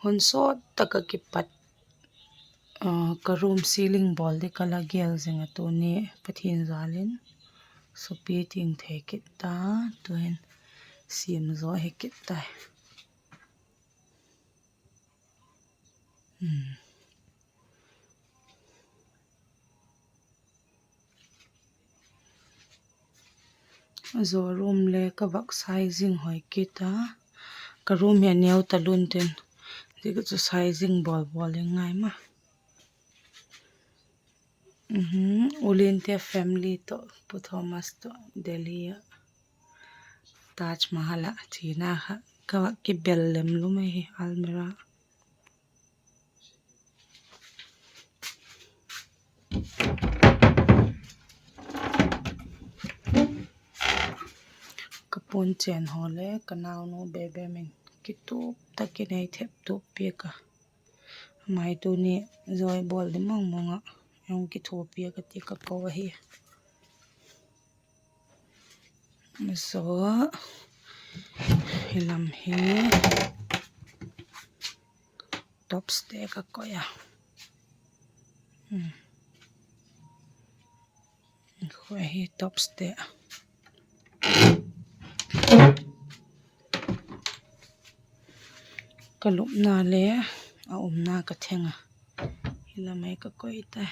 Hon sot taka kipat ka room ceiling ball de kala gel zinga to ni pathin zalin sopi ting thekit ta tuin siam zo hekit ta zo room le ka vak sizing hoi kita ka room ya neu talun tin diga chu sizing ball ngai ma Olintia family to Thomas to Delhi Taj Mahal China ka ki bellem lume hi almira kapon chen hole kanau no bebe min kitup takinai thep tup pe ka mai tu ni zoi bol de mong monga yong ki thopia ka ti ka ko hi so hilam hi top step ka ko ya ko hi top step kalup na le a na ka thenga hilamai ka ko ita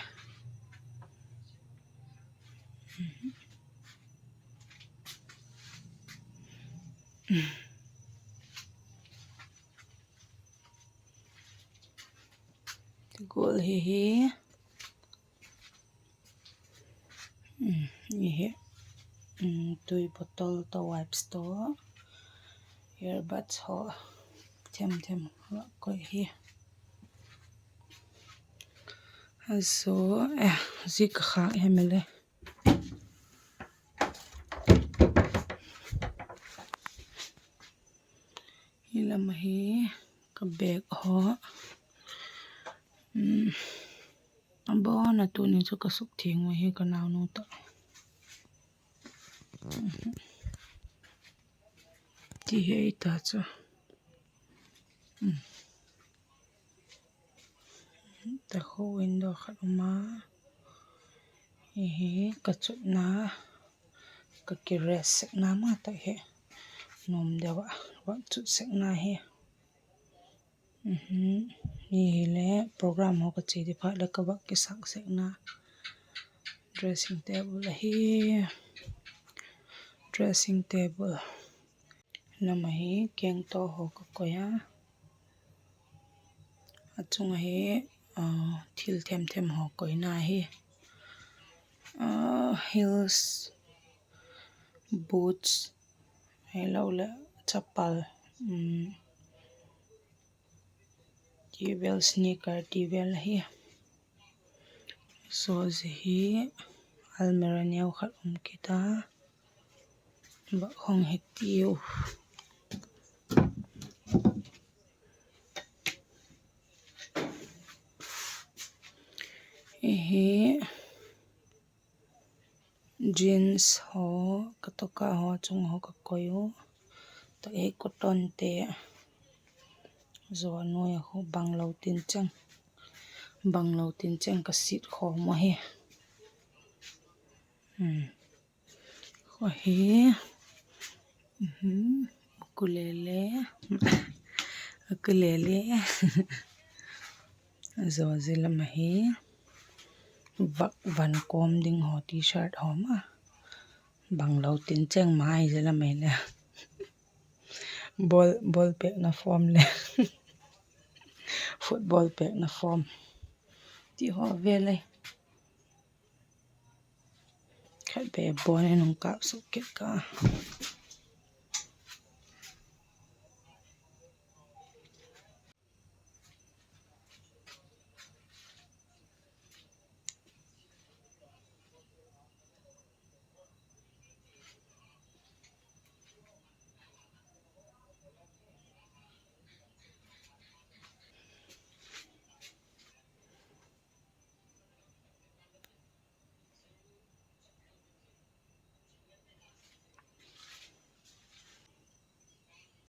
gol hi hi tui bottle to wipes to earbuds ho them ko hi so zik kha hemele hilam hi ka bag ho abo na tu ni chu ka suk thing hi ka naw nu ta ti he ta chu ta ho window khaluma hi ka chut na ka ki rest na ma ta he nom dewa wa chut sek na he ni le program ho ka chi di pha le ka ba ki sak sek na dressing table hi dressing table namahi keng to ho ka ko ya achunga hi thil them ho ko na hi heels boots hello le chapal tivel sneaker tivel hi so hi almira neu khat kita ba hong he tiu hi jeans ho katoka ho chung ho ka koyo to e cotton te zo noi ho banglo tin chang ka sit kho mo he ho hi ukulele zo zilam hi vak van kom ding ho t-shirt ho ma banglo tin chang mai zela mai le ball pack na form le football pack na form tí họ về đây khát bé bò này nông cạo sụp kết cả